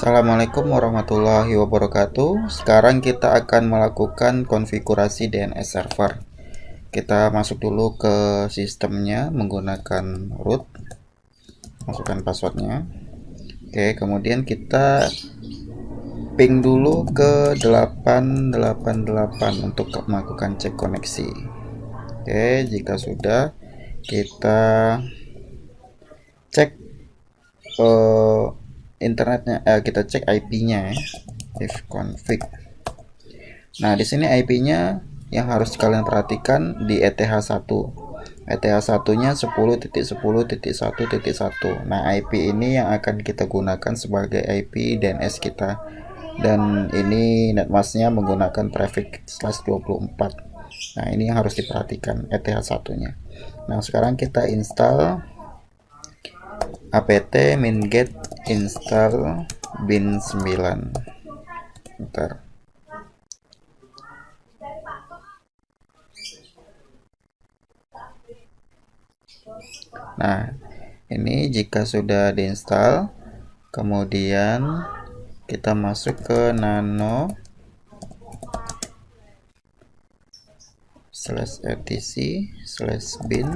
Assalamualaikum warahmatullahi wabarakatuh. Sekarang kita akan melakukan konfigurasi DNS server. Kita masuk dulu ke sistemnya menggunakan root. Masukkan passwordnya. Oke, kemudian kita ping dulu ke 888 untuk melakukan cek koneksi. Oke, jika sudah, kita cek internetnya, kita cek IP-nya ya. Ifconfig. Nah, di sini IP-nya yang harus kalian perhatikan di ETH1. ETH1-nya 10.10.1.1. Nah, IP ini yang akan kita gunakan sebagai IP DNS kita. Dan ini netmasknya menggunakan prefix /24. Nah, ini yang harus diperhatikan ETH1-nya. Nah, sekarang kita install apt minget install bin 9. Bentar. Nah, ini jika sudah diinstal, kemudian kita masuk ke nano /etc/bin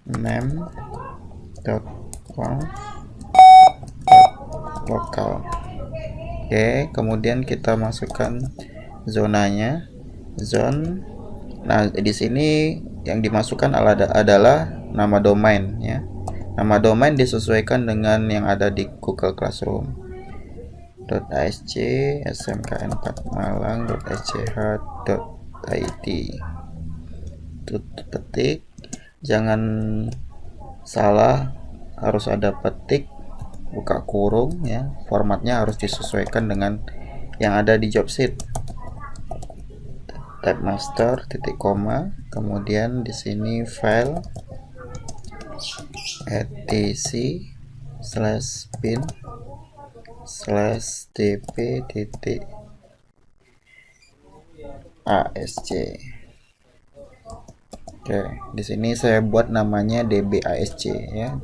/name.conf.local. Oke, kemudian kita masukkan zonanya, zone. Nah, di sini yang dimasukkan adalah nama domain ya. Nama domain disesuaikan dengan yang ada di Google Classroom. .asc smkn4malang.sch.id. Petik, jangan salah, harus ada petik, buka kurung ya. Formatnya harus disesuaikan dengan yang ada di job sheet. Type master titik koma, kemudian di sini file etc/bin/dp.asc. Oke, di sini saya buat namanya dbasc ya.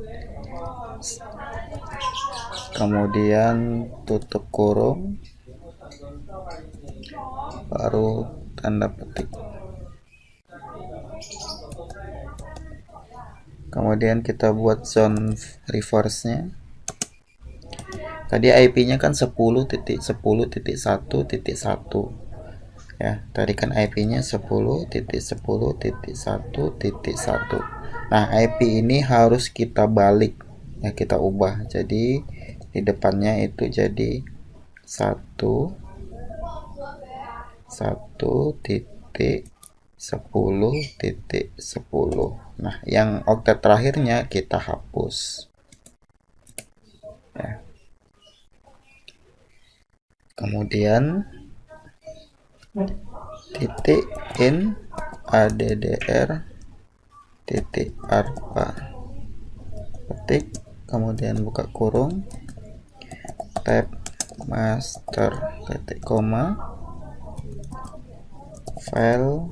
Kemudian tutup kurung, baru tanda petik. Kemudian kita buat zone reverse-nya. Tadi IP-nya kan 10.10.1.1 ya. Tadi kan IP-nya 10.10.1.1. Nah, IP ini harus kita balik ya, kita ubah. Jadi di depannya itu jadi 1.10.10. Nah, yang oktet terakhirnya kita hapus ya. Kemudian titik in addr titik arpa, petik, kemudian buka kurung, tab master titik koma, file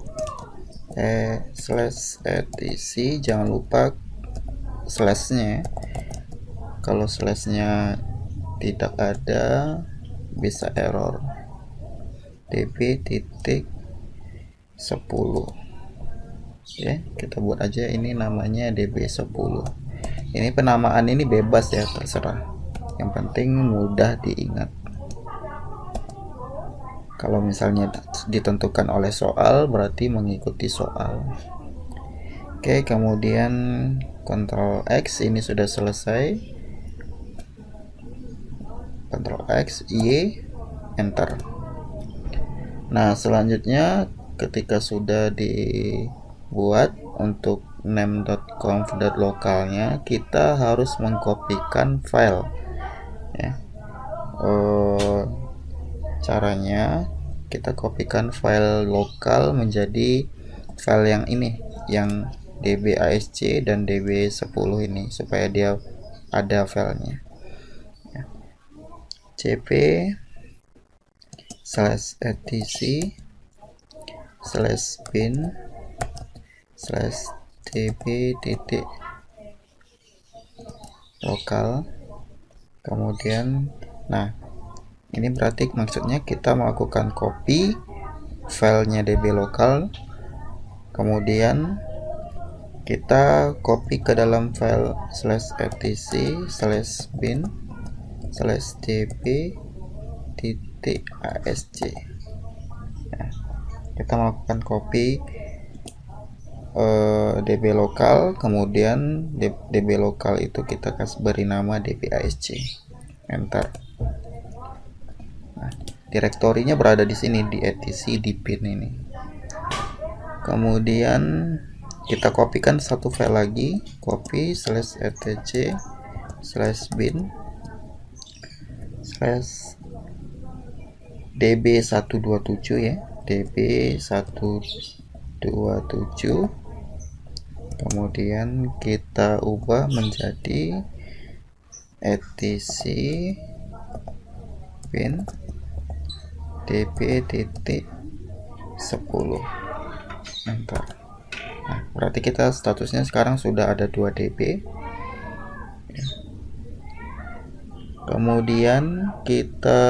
/etc, jangan lupa slashnya. Kalau slashnya tidak ada bisa error. db.10. ya, kita buat aja ini namanya db10. Ini penamaan ini bebas ya, terserah, yang penting mudah diingat. Kalau misalnya ditentukan oleh soal, berarti mengikuti soal. Oke, kemudian Ctrl X, ini sudah selesai. Ctrl X, Y, Enter. Nah, selanjutnya ketika sudah dibuat untuk name.conf.localnya, kita harus mengkopikan file ya. Caranya kita kopikan file lokal menjadi file yang ini, yang dbasc dan db10 ini, supaya dia ada filenya ya. cp/etc/bin/db lokal. Kemudian nah ini berarti maksudnya kita melakukan copy filenya db lokal, kemudian kita copy ke dalam file /etc/bin/db.asc. nah, kita melakukan copy db lokal, kemudian db lokal itu kita kasih beri nama db.asc, enter. Nah, direktorinya berada di sini di etc di bin ini. Kemudian kita kopikan satu file lagi, copy /etc/bin/db127 ya, db127. Kemudian kita ubah menjadi etc bin db.10, enter. Nah, berarti kita statusnya sekarang sudah ada 2 db. Kemudian kita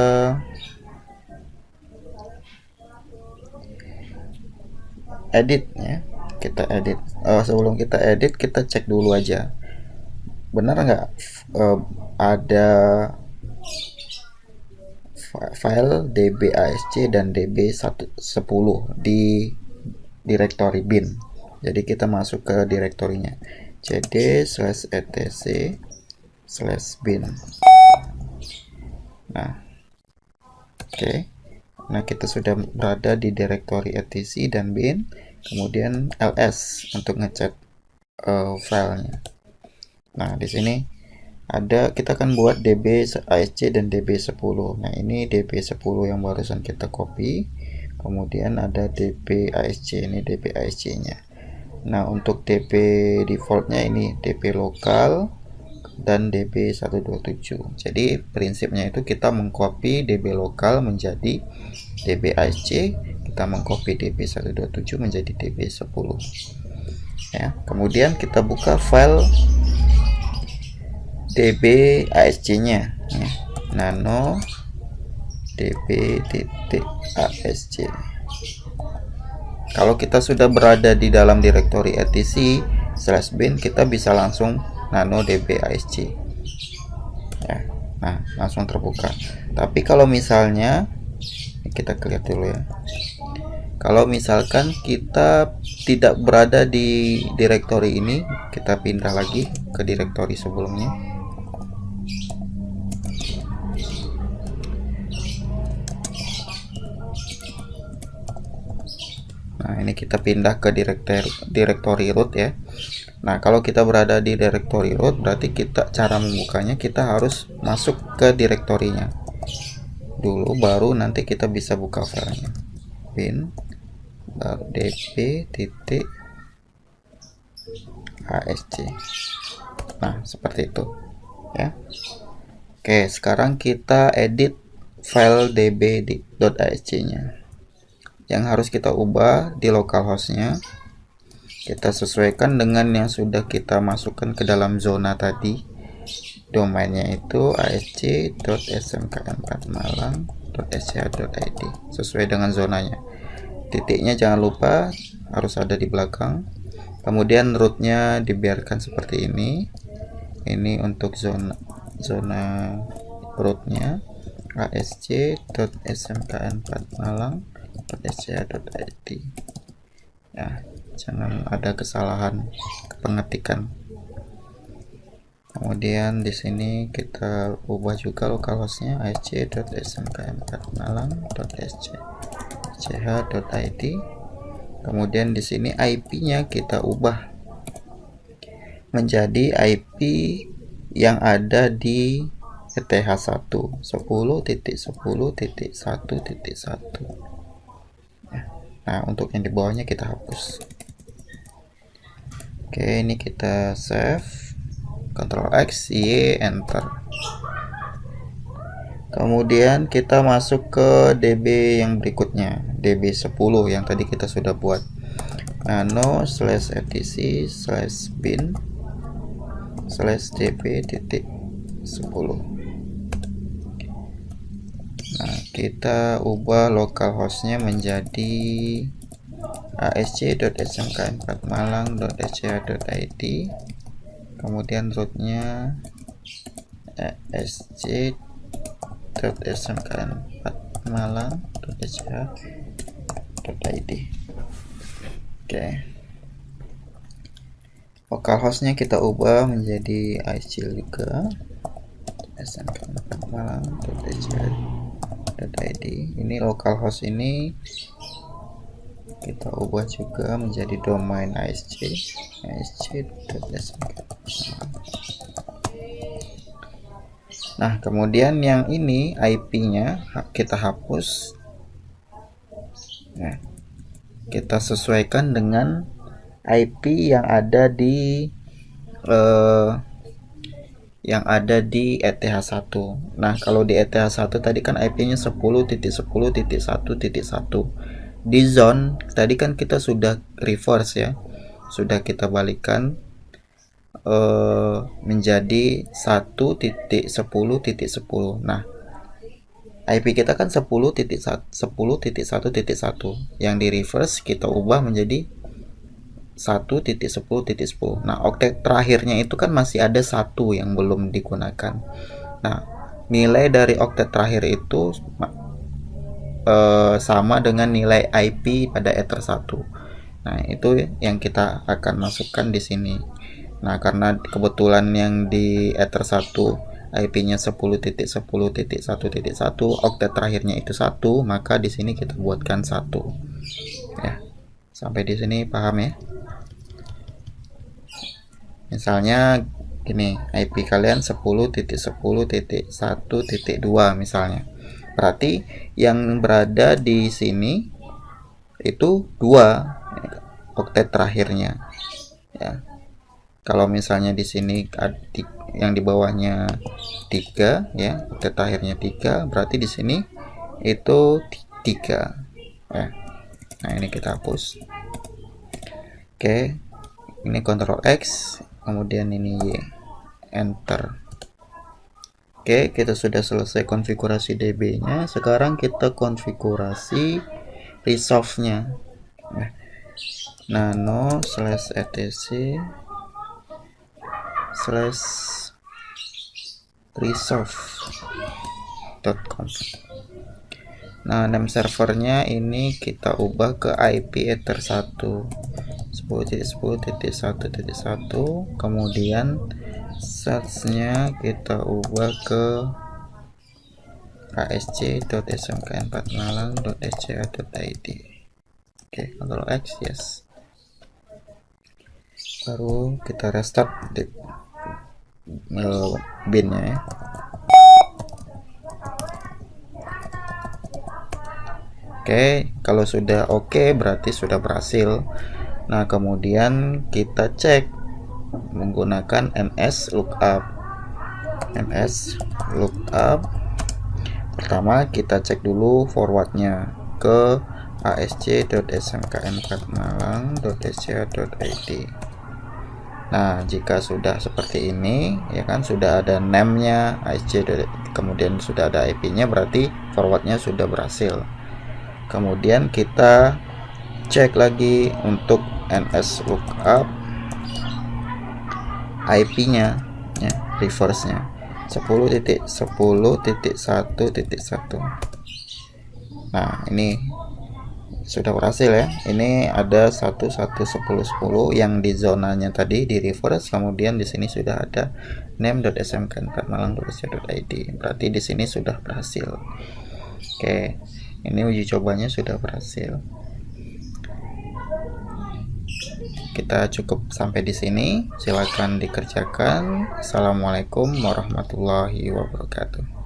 edit ya, kita edit. Sebelum kita edit, kita cek dulu aja benar nggak ada file db.asc dan db10 di direktori bin. Jadi kita masuk ke direktorinya cd/etc/bin. Nah, oke. Nah, kita sudah berada di direktori etc dan bin. Kemudian ls untuk ngecek filenya. Nah, di sini ada, kita akan buat db.asc dan db10. Nah, ini db10 yang barusan kita copy. Kemudian ada db.asc, ini db.asc-nya. Nah, untuk db defaultnya ini db lokal dan db127. Jadi prinsipnya itu kita mengcopy db lokal menjadi db.asc, kita mengcopy db127 menjadi db10 ya. Kemudian kita buka file db.asc-nya ya, nano db.asc. Kalau kita sudah berada di dalam direktori etc/bin, kita bisa langsung nano db.asc ya. Nah, langsung terbuka. Tapi kalau misalnya kita lihat dulu ya, kalau misalkan kita tidak berada di direktori ini, kita pindah lagi ke direktori sebelumnya. Nah, ini kita pindah ke direktori root ya. Nah, kalau kita berada di direktori root, berarti cara membukanya kita harus masuk ke direktorinya dulu, baru nanti kita bisa buka filenya. Bin db.asc. Nah, seperti itu ya. Oke, sekarang kita edit file db.asc-nya. Yang harus kita ubah di localhost-nya, kita sesuaikan dengan yang sudah kita masukkan ke dalam zona tadi. Domainnya itu asc.smkn4malang.sch.id, sesuai dengan zonanya. Titiknya jangan lupa harus ada di belakang. Kemudian rootnya dibiarkan seperti ini. Ini untuk zona rootnya asc.smkn4malang.sch.id ya, jangan ada kesalahan pengetikan. Kemudian di sini kita ubah juga localhostnya asc.smkn4malang.sch.id. Kemudian di sini IP-nya kita ubah menjadi IP yang ada di ETH1 10.10.1.1. Nah, untuk yang di bawahnya kita hapus. Oke, ini kita save, Ctrl X, Y, enter. Kemudian kita masuk ke DB yang berikutnya, DB10 yang tadi kita sudah buat. nano/etc/bin /db.10. Nah, kita ubah localhostnya menjadi asc.smk4malang.scha.id, kemudian rootnya asc.smk4malang.scha.id. Oke, localhostnya kita ubah menjadi asc juga smk4malang.scha.id. Ini localhost ini kita ubah juga menjadi domain asc.smk. Nah, kemudian yang ini IP-nya kita hapus. Nah, kita sesuaikan dengan IP yang ada di ETH1. Nah, kalau di ETH1 tadi kan IP-nya 10.10.1.1. Di zone tadi kan kita sudah reverse ya. Sudah kita balikan menjadi 1.10.10. Nah, IP kita kan 10.1.1.1. Yang di reverse kita ubah menjadi 1.10.10. Nah, oktet terakhirnya itu kan masih ada 1 yang belum digunakan. Nah, nilai dari oktet terakhir itu sama dengan nilai IP pada Ether1. Nah, itu yang kita akan masukkan di sini. Nah, karena kebetulan yang di Ether1 IP-nya 10.10.1.1, oktet terakhirnya itu 1, maka di sini kita buatkan 1. Ya. Sampai di sini paham ya? Misalnya gini, IP kalian 10.10.1.2 misalnya. Berarti yang berada di sini itu 2 oktet terakhirnya. Ya. Kalau misalnya di sini yang di bawahnya 3 ya, oktet terakhirnya 3, berarti di sini itu 3 ya. Nah, ini kita hapus. Oke, ini Ctrl X, kemudian ini Y, enter. Oke, kita sudah selesai konfigurasi DB nya. Sekarang kita konfigurasi resolve-nya. nano/etc/resolve.com. Nah, name servernya ini kita ubah ke IP Ether1 10.10.1.1, kemudian search-nya kita ubah ke asc.smk4malang.scha.id. Oke, Ctrl X, yes. Baru kita restart bin-nya ya. Oke, kalau sudah oke berarti sudah berhasil. Nah, kemudian kita cek menggunakan ms lookup. Pertama kita cek dulu forwardnya ke asc.smkn4malang.scha.id. Nah, jika sudah seperti ini ya kan, sudah ada name-nya asc, kemudian sudah ada IP-nya, berarti forwardnya sudah berhasil. Kemudian kita cek lagi untuk ns lookup IP-nya ya, reverse-nya 10.10.1.1. Nah, ini sudah berhasil ya. Ini ada 111010 yang di zonanya tadi di reverse, kemudian di sini sudah ada name.smk4malang.scha.id. Berarti di sini sudah berhasil. Oke, ini uji cobanya sudah berhasil. Kita cukup sampai di sini. Silakan dikerjakan. Assalamualaikum warahmatullahi wabarakatuh.